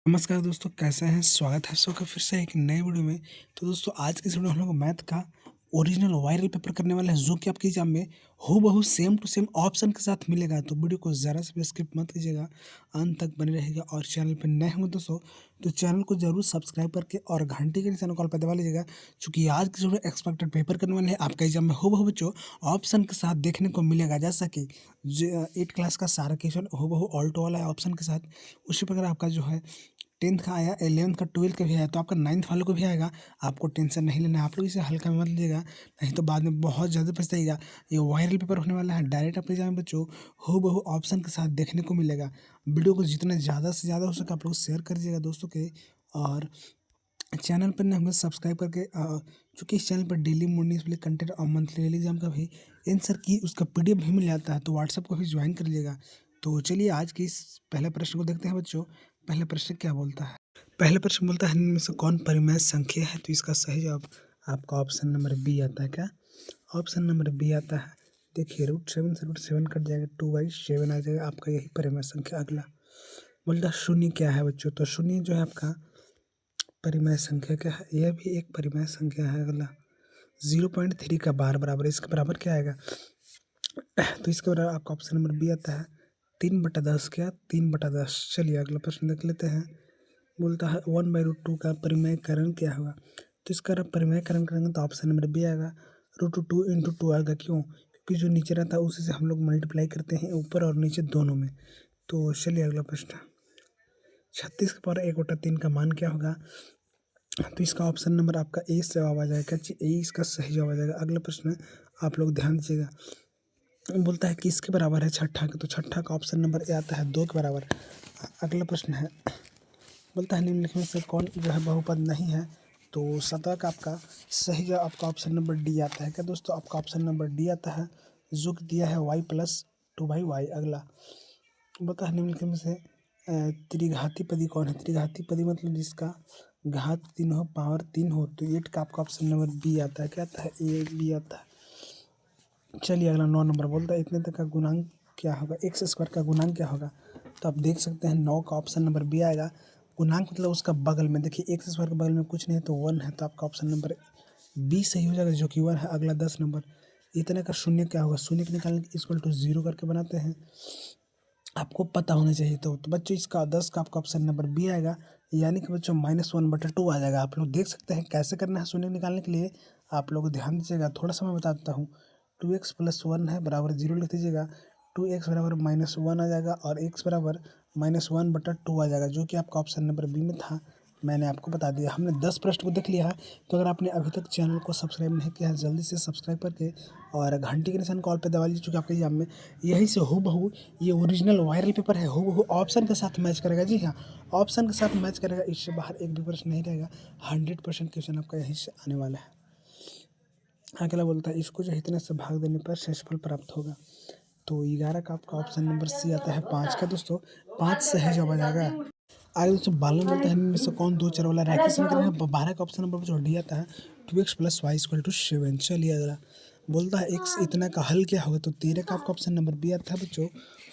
नमस्कार दोस्तों, कैसे हैं? स्वागत है आप सबका फिर से एक नए वीडियो में। तो दोस्तों आज की इस वीडियो में हम लोग मैथ का ओरिजिनल वायरल पेपर करने वाले हैं, जो कि आपकी एग्जाम में हूबहू सेम टू सेम ऑप्शन के साथ मिलेगा। तो वीडियो को ज़रा से भी स्किप मत कीजिएगा, अंत तक बने रहेगा। और चैनल पर नए होंगे दोस्तों तो चैनल को जरूर सब्सक्राइब करके और घंटी के निशान कॉल पर दबा लीजिएगा, क्योंकि आज की वीडियो एक्सपेक्टेड पेपर करने वाले हैं आपका एग्जाम में हूबहू बच्चों ऑप्शन के साथ देखने को मिलेगा। जैसा कि 8 क्लास का सारा क्वेश्चन हूबहू ऑल्टो वाला है ऑप्शन के साथ, उसी प्रकार आपका जो है 10th का आया, 11th का, 12th का भी आया, तो आपका 9th वालों को भी आएगा। आपको टेंशन नहीं लेना है, आप लोग इसे हल्का में मत लीजिएगा, नहीं तो बाद में बहुत ज़्यादा पछताइएगा। ये वायरल पेपर होने वाला है, डायरेक्ट अपने एग्जाम में बच्चों हूबहू ऑप्शन के साथ देखने को मिलेगा। वीडियो को जितना ज़्यादा से ज़्यादा हो सके आप लोग शेयर कर दीजिएगा दोस्तों के, और चैनल पर ना हमें सब्सक्राइब करके चूँकि इस चैनल पर डेली मॉर्निंग वाले कंटेंट और मंथली डेली एग्जाम का भी आंसर की उसका पीडीएफ भी मिल जाता है, तो व्हाट्सएप को भी ज्वाइन कर लीजिएगा। तो चलिए आज की इस पहले प्रश्न को देखते हैं बच्चों। पहला प्रश्न क्या बोलता है? पहला प्रश्न बोलता है, इनमें से कौन परिमेय संख्या है? तो इसका सही जवाब आपका ऑप्शन नंबर बी आता है। क्या ऑप्शन नंबर बी आता है? देखिए √7 से √7 कट जाएगा, 2/7 आ जाएगा, आपका यही परिमेय संख्या। अगला बोलता है शून्य क्या है बच्चों? तो शून्य जो है आपका परिमेय संख्या क्या है? यह भी एक परिमेय संख्या है। अगला 0.3 का बार बराबर, इसके बराबर क्या आएगा? तो इसके बराबर आपका ऑप्शन नंबर बी आता है 3/10। क्या 3/10? चलिए अगला प्रश्न देख लेते हैं। बोलता है 1/√2 का परिमेयकरण क्या होगा? तो इसका परिमेयकरण करेंगे तो ऑप्शन नंबर बी आएगा, √2 × 2 आएगा। क्यों? क्योंकि जो नीचे रहता है उसी से हम लोग मल्टीप्लाई करते हैं, ऊपर और नीचे दोनों में। तो चलिए अगला प्रश्न, 36/1/3 का मान क्या होगा? तो इसका ऑप्शन नंबर आपका ए से जवाब आ जाएगा। ए इसका सही जवाब आ जाएगा। अगला प्रश्न आप लोग ध्यान दीजिएगा, बोलता है किसके बराबर है छठा का? तो छठा का ऑप्शन नंबर ए आता है 2 के बराबर। अगला प्रश्न है, बोलता है निम्नलिखित में से कौन जो है बहुपद नहीं है? तो 17 का आपका सही जवाब आपका ऑप्शन नंबर डी आता है। क्या दोस्तों? आपका ऑप्शन नंबर डी आता है, जो कि दिया है y+2/y। अगला बोलता है निम्नलिखित में से त्रिघाती पदी कौन है? त्रिघाती पदी मतलब जिसका घात 3 हो, पावर 3 हो। तो 8 का आपका ऑप्शन नंबर बी आता है। क्या आता है? ए बी आता है। चलिए अगला 9 नंबर, बोलता है इतने तक का गुणांक क्या होगा? x² का गुणांक क्या होगा? तो आप देख सकते हैं 9 का ऑप्शन नंबर बी आएगा। गुणांक मतलब उसका बगल में, देखिए x² के बगल में कुछ नहीं है तो 1 है, तो आपका ऑप्शन नंबर बी सही हो जाएगा, जो कि 1 है। अगला 10 नंबर, इतने का शून्य क्या होगा? शून्य के निकालने के =0 करके बनाते हैं, आपको पता होना चाहिए। तो बच्चों इसका 10 का आपका ऑप्शन नंबर बी आएगा, यानी कि बच्चों -1/2 आ जाएगा। आप लोग देख सकते हैं कैसे करना है शून्य निकालने के लिए, आप लोग ध्यान दीजिएगा। थोड़ा सा मैं बता देता हूँ। 2x + 1 है बराबर 0 लिख दीजिएगा, 2x बराबर -1 आ जाएगा, और x बराबर -1/2 आ जाएगा, जो कि आपका ऑप्शन नंबर बी में था। मैंने आपको बता दिया। हमने 10 प्रश्न को देख लिया है। तो अगर आपने अभी तक चैनल को सब्सक्राइब नहीं किया है, जल्दी से सब्सक्राइब करके और घंटी के निशान कॉल पे दबा लीजिए, चूँकि आपके एग्जाम में यही से हूबहू ये ओरिजिनल वायरल पेपर है, हूबहू ऑप्शन के साथ मैच करेगा। जी हाँ, ऑप्शन के साथ मैच करेगा, इससे बाहर एक भी प्रश्न नहीं रहेगा। 100% क्वेश्चन आपका यहीं से आने वाला है। अगला बोलता है इसको जो इतने से भाग देने पर शेषफल प्राप्त होगा। तो 11 का आपका ऑप्शन नंबर सी आता है। 5 का दोस्तों 5 सही जवाब आ जाएगा। आगे दोस्तों 12 बोलता है इनमें से कौन दो चर वाला रैखिक समीकरण है? 12 का ऑप्शन नंबर जो डी आता है 2x + y = 7। चलिए अगला बोलता है x इतना का हल क्या होगा? तो 13 का आपका ऑप्शन नंबर बी आता है बच्चों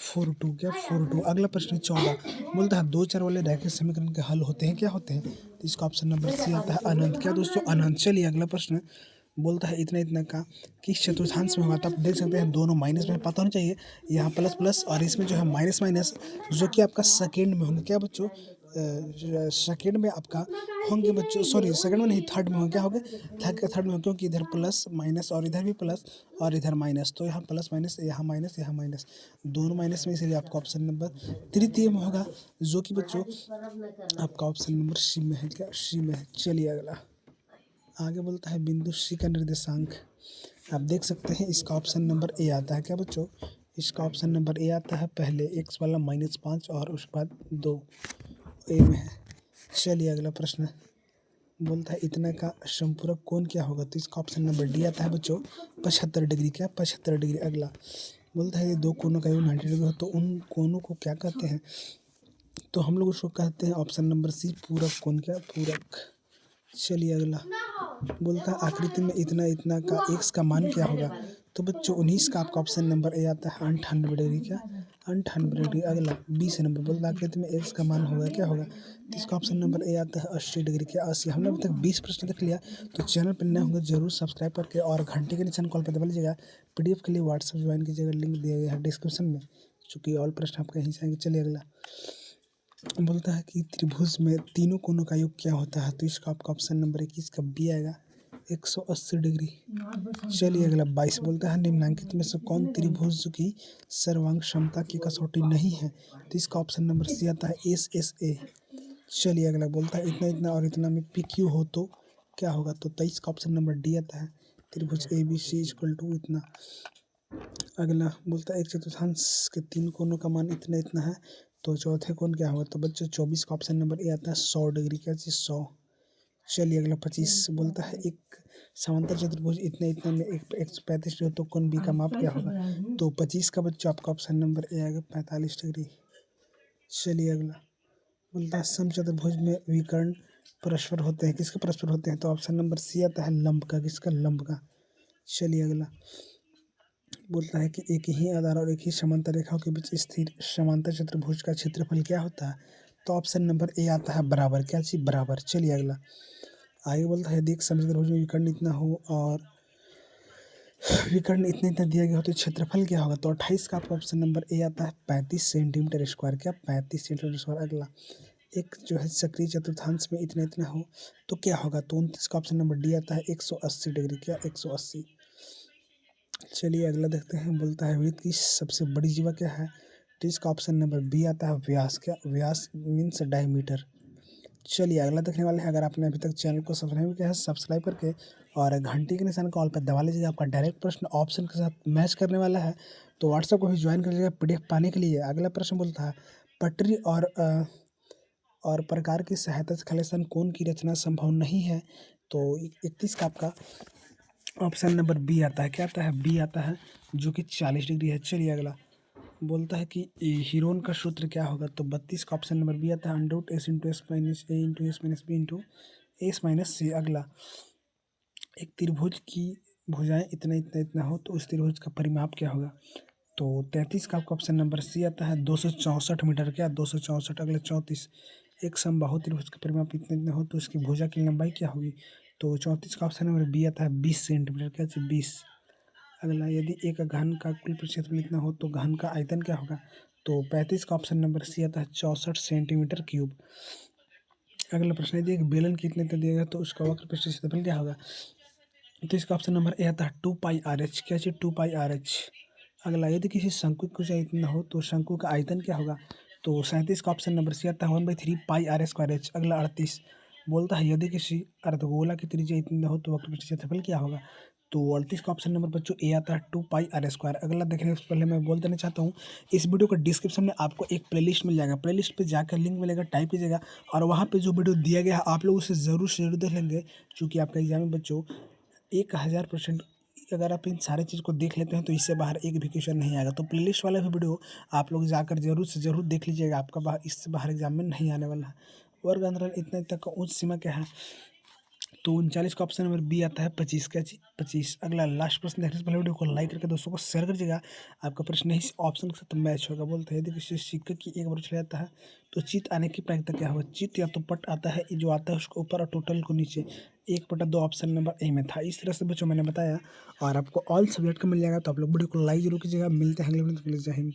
4/2। क्या 4/2? अगला प्रश्न 14, बोलता है दो चर वाले रैखिक समीकरण के हल होते हैं, क्या होते हैं? तो इसका ऑप्शन नंबर सी आता है अनंत। क्या दोस्तों? अनंत। चलिए अगला प्रश्न, बोलता है इतना इतना का किस चतुर्थांश में होगा? तो आप देख सकते हैं दोनों माइनस में पता होना चाहिए, यहाँ प्लस प्लस और इसमें जो है माइनस माइनस, जो कि आपका सेकेंड में होंगे। क्या बच्चों? सेकेंड में आपका होंगे बच्चों, सॉरी सेकेंड में नहीं, थर्ड में होंगे। क्या होंगे? थर्ड में, क्योंकि इधर प्लस माइनस और इधर भी प्लस और इधर माइनस, तो यहाँ प्लस माइनस, यहाँ माइनस, यहाँ माइनस, दोनों माइनस में, इसलिए आपका ऑप्शन नंबर तृतीय में होगा, जो कि बच्चों आपका ऑप्शन नंबर सी में है। क्या सी में है? चलिए अगला आगे बोलता है बिंदु सी का निर्देशांक। आप देख सकते हैं इसका ऑप्शन नंबर ए आता है। क्या बच्चों? इसका ऑप्शन नंबर ए आता है, पहले x वाला -5 और उसके बाद 2 ए में है। चलिए अगला प्रश्न, बोलता है इतना का संपूरक कोण क्या होगा? तो इसका ऑप्शन नंबर डी आता है बच्चों 75 डिग्री। क्या 75 डिग्री? अगला बोलता है ये दो कोनों का योग 90 डिग्री हो, तो उन कोनों को क्या कहते हैं? तो हम लोग उसको कहते हैं ऑप्शन नंबर सी पूरक कोण। क्या पूरक? चलिए अगला बोलता है आकृति में इतना इतना का x का मान क्या होगा? तो बच्चों 19 का आपका ऑप्शन नंबर ए आता है 98 डिग्री। क्या 98 डिग्री। अगला 20 नंबर बोलता है आकृति में एक्स का मान होगा क्या होगा, तो इसका ऑप्शन नंबर ए आता है 80 डिग्री। क्या 80? हमने अभी तक 20 प्रश्न देख लिया। तो चैनल पर नए होंगे जरूर सब्सक्राइब करके और घंटे के निशान कॉल पर दबा लीजिएगा। पीडीएफ के लिए व्हाट्सएप ज्वाइन कीजिएगा, लिंक दिया गया है डिस्क्रिप्शन में, चूँकि ऑल प्रश्न आपके यहीं से आएंगे। चलिए अगला बोलता है कि त्रिभुज में तीनों कोनों का योग क्या होता है, तो इसका आपका ऑप्शन नंबर 21 का बी आएगा 180 डिग्री। चलिए अगला 22 बोलता है निम्नलिखित में से कौन त्रिभुज की सर्वांग क्षमता की कसौटी नहीं है, तो इसका ऑप्शन नंबर सी आता है SSA। चलिए अगला बोलता है इतना इतना और इतना में PQ हो तो क्या होगा, तो 23 का ऑप्शन नंबर डी आता है त्रिभुज ABC = इतना। अगला बोलता है एक चतुर्थांश के 3 कोनों का मान इतना इतना है, तो चौथे कोण क्या होगा, तो बच्चों 24 का ऑप्शन नंबर ए आता है 100 डिग्री। क्या चीज़ 100। चलिए अगला 25 बोलता है एक समांतर चतुर्भुज इतना इतना में 135 डिग्री तो कोण बी का माप क्या होगा, तो 25 का बच्चों आपका ऑप्शन नंबर ए आएगा 45 डिग्री। चलिए अगला बोलता है समचतुर्भुज में विकर्ण परस्पर होते हैं, किसके परस्पर होते हैं, तो ऑप्शन नंबर सी आता है लंब का। किसका? लंब का। चलिए अगला बोलता है कि एक ही आधार और एक ही समांतर रेखाओं के बीच स्थिर समांतर चतुर्भुज का क्षेत्रफल क्या होता है, तो ऑप्शन नंबर ए आता है बराबर। क्या चीज़? बराबर। चलिए अगला आगे बोलता है यदि एक समचतुर्भुज में विकर्ण इतना हो और विकर्ण इतना इतना दिया गया हो तो क्षेत्रफल क्या होगा, तो 28 का आपका ऑप्शन नंबर ए आता है 35 सेंटीमीटर स्क्वायर। क्या? 35 सेंटीमीटर स्क्वायर। अगला एक जो है सक्रिय चतुर्थांश में इतना इतना हो तो क्या होगा, तो 29 का ऑप्शन नंबर डी आता है 180 डिग्री। क्या? 180। चलिए अगला देखते हैं। बोलता है वृत्त की सबसे बड़ी जीवा क्या है, तो इसका ऑप्शन नंबर बी आता है व्यास। क्या? व्यास मीन्स डायमीटर। चलिए अगला देखने वाले हैं। अगर आपने अभी तक चैनल को सब्सक्राइब नहीं किया है सब्सक्राइब करके और घंटी के निशान कॉल पर दबा लीजिएगा। आपका डायरेक्ट प्रश्न ऑप्शन के साथ मैच करने वाला है, तो व्हाट्सएप को भी ज्वाइन कर लीजिएगा PDF पाने के लिए। अगला प्रश्न बोलता है पटरी और प्रकार की सहायता से खालिस्तान कोण की रचना संभव नहीं है, तो 31 का आपका ऑप्शन नंबर बी आता है। क्या आता है? बी आता है, जो कि 40 डिग्री है। चलिए अगला बोलता है कि हीरोन का सूत्र क्या होगा, तो 32 का ऑप्शन नंबर बी आता है √S × S - A × S - B × S - C। अगला एक त्रिभुज की भुजाएं इतना इतना इतना हो तो उस त्रिभुज का परिमाप क्या होगा, तो 33 का आपका ऑप्शन नंबर सी आता है 264 मीटर। क्या? 264। अगला 34 एक समबाहु त्रिभुज का परिमाप इतना इतना हो तो उसकी भुजा की लंबाई क्या होगी, तो 34 का ऑप्शन नंबर बी आता है 20 सेंटीमीटर। क्या चीज़? 20। अगला यदि एक घन का कुल क्षेत्रफल इतना हो तो घन का आयतन क्या होगा, तो 35 का ऑप्शन नंबर सी आता है 64 सेंटीमीटर क्यूब। अगला प्रश्न यदि एक बेलन कितने इतना दिया गया तो उसका वक्र पृष्ठ क्षेत्रफल क्या होगा, तो इसका ऑप्शन नंबर ए आता है 2πRh। क्या चीज़? 2πRh। अगला यदि किसी शंकु की ऊंचाई इतना हो तो शंकु का आयतन क्या होगा, तो 37 का ऑप्शन नंबर सी आता है 1/3πr²h। अगला 38 बोलता है यदि किसी अर्धगोला की त्रिज्या इतना हो तो वक्र पृष्ठ क्षेत्रफल क्या होगा, तो 38 का ऑप्शन नंबर बच्चों ए आता है 2πr²। अगला देखने से पहले मैं बोल देना चाहता हूँ इस वीडियो का डिस्क्रिप्शन में आपको एक प्लेलिस्ट मिल जाएगा, प्लेलिस्ट पे जाकर लिंक मिलेगा, टाइप कीजिएगा और वहाँ पे जो वीडियो दिया गया है आप लोग उसे ज़रूर से ज़रूर देख लेंगे, क्योंकि आपका एग्जाम में बच्चों 1000% अगर आप इन सारे चीज़ को देख लेते हैं तो इससे बाहर एक भी क्वेश्चन नहीं आएगा। तो प्लेलिस्ट वाला भी वीडियो आप लोग जाकर जरूर से ज़रूर देख लीजिएगा, आपका बाहर इससे बाहर एग्जाम में नहीं आने वाला है। वर्ग अंतराल इतना तक का उच्च सीमा क्या है, तो 39 का ऑप्शन नंबर बी आता है 25। क्या चीज़? 25। अगला लास्ट प्रश्न देखने से पहले वीडियो को लाइक करके दोस्तों को शेयर कर दीजिएगा, आपका प्रश्न नहीं ऑप्शन के साथ मैच होगा। बोलते हैं यदि किसी सिक्के की एक बार चला जाता है तो चित आने की प्रायिकता क्या होगा, चित या तो पट आता है जो आता है उसको ऊपर और टोटल को नीचे, 1/2 ऑप्शन नंबर ए में था। इस तरह से बच्चों मैंने बताया और आपको ऑल सब्जेक्ट का मिल जाएगा, तो आप लोग वीडियो को लाइक जरूर कीजिएगा। मिलते हैं अगले वीडियो में। जय हिंद।